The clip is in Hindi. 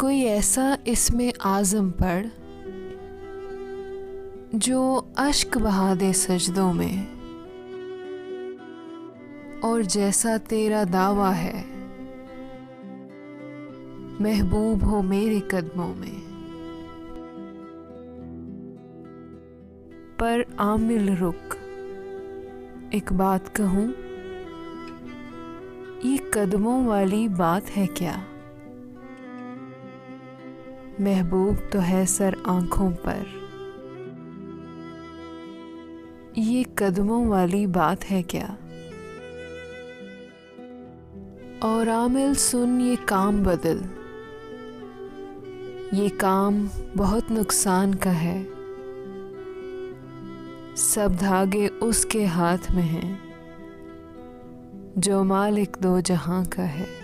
कोई ऐसा इसमें आज़म पढ़ जो अश्क बहा दे सजदों में, और जैसा तेरा दावा है महबूब हो मेरे कदमों में। पर आमिल रुक, एक बात कहूँ, ये कदमों वाली बात है क्या? महबूब तो है सर आँखों पर, ये कदमों वाली बात है क्या? और आमिल सुन ये काम बदल, ये काम बहुत नुकसान का है। सब धागे उसके हाथ में हैं जो मालिक दो जहां का है।